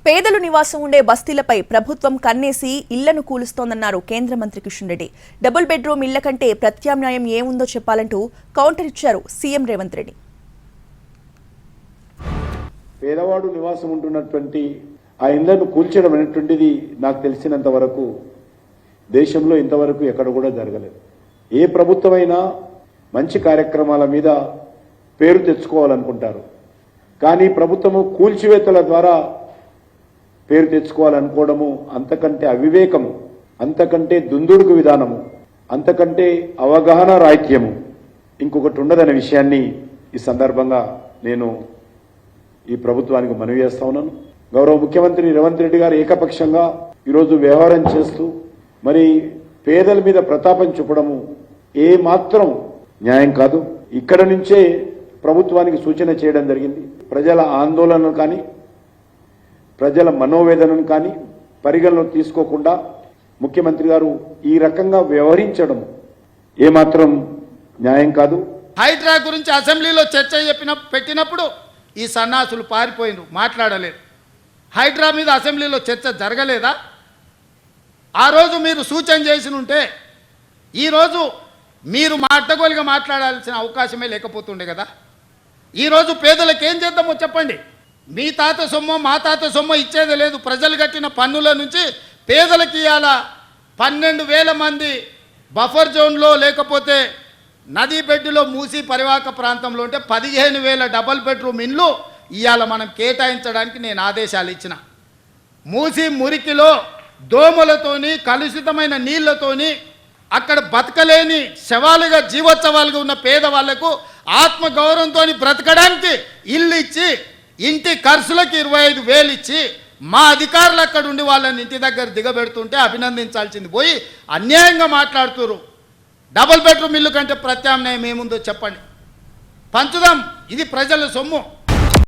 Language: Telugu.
పేదలు నివాసం ఉండే బస్తీలపై ప్రభుత్వం కన్నేసి ఇళ్లను కూలుస్తోందన్నారు కేంద్ర మంత్రి కిషన్ రెడ్డి. డబుల్ బెడ్రూమ్ ఇళ్ల కంటే ప్రత్యామ్నాయం ఏముందో చెప్పాలంటూ కౌంటర్ ఇచ్చారు సీఎం రేవంత్ రెడ్డి. పేదవాడు నివాసం ఉంటున్నటువంటి ఆ ఇళ్లను కూల్చడం అనేటువంటిది నాకు తెలిసినంత వరకు దేశంలో ఇంతవరకు ఎక్కడ కూడా జరగలేదు. ఏ ప్రభుత్వమైనా మంచి కార్యక్రమాల మీద పేరు తెచ్చుకోవాలనుకుంటారు, కానీ ప్రభుత్వము కూల్చివేతల ద్వారా పేరు తెచ్చుకోవాలనుకోవడము అంతకంటే అవివేకము, అంతకంటే దుందుడుకు విధానము, అంతకంటే అవగాహన రాహిత్యము ఇంకొకటి ఉండదనే విషయాన్ని ఈ సందర్భంగా నేను ఈ ప్రభుత్వానికి మనవి చేస్తా ఉన్నాను. గౌరవ ముఖ్యమంత్రి రేవంత్ రెడ్డి గారు ఏకపక్షంగా ఈరోజు వ్యవహారం చేస్తూ మరి పేదల మీద ప్రతాపం చూపడము ఏమాత్రం న్యాయం కాదు. ఇక్కడ నుంచే ప్రభుత్వానికి సూచన చేయడం జరిగింది. ప్రజల ఆందోళనను కానీ ప్రజల మనోవేదనను కానీ పరిగణలోకి తీసుకోకుండా ముఖ్యమంత్రి గారు ఈ రకంగా వ్యవహరించడం ఏమాత్రం న్యాయం కాదు. హైడ్రా గురించి అసెంబ్లీలో చర్చ పెట్టినప్పుడు ఈ సన్నాసులు పారిపోయినారు, మాట్లాడలేదు. హైడ్రా మీద అసెంబ్లీలో చర్చ జరగలేదా? ఆ రోజు మీరు సూచన చేసి ఉంటే ఈరోజు మీరు అడ్డగోలుగా మాట్లాడాల్సిన అవకాశమే లేకపోతుండే కదా. ఈరోజు పేదలకు ఏం చేద్దామో చెప్పండి. మీ తాత సొమ్ము మా తాత సొమ్ము ఇచ్చేది లేదు. ప్రజలు కట్టిన పన్నుల నుంచి పేదలకు ఇవాళ 12,000 మంది బఫర్ జోన్లో లేకపోతే నదీ బెడ్డులో మూసి పరివాహక ప్రాంతంలో ఉంటే 15,000 డబల్ బెడ్రూమ్ ఇండ్లు ఇవాళ మనం కేటాయించడానికి నేను ఆదేశాలు ఇచ్చిన. మూసి మురికిలో దోమలతోని కలుషితమైన నీళ్లతోని అక్కడ బతకలేని శవాలుగా జీవోత్సవాలుగా ఉన్న పేదవాళ్లకు ఆత్మగౌరవంతో బ్రతకడానికి ఇల్లు ఇచ్చి ఇంటి ఖర్చులకు 25,000 ఇచ్చి మా అధికారులు అక్కడ ఉండి వాళ్ళని ఇంటి దగ్గర దిగబెడుతుంటే అభినందించాల్సింది పోయి అన్యాయంగా మాట్లాడుతున్నారు. డబుల్ బెడ్రూమ్ ఇల్లు కంటే ప్రత్యామ్నాయం ఏముందో చెప్పండి, పంచుదాం. ఇది ప్రజల సొమ్ము.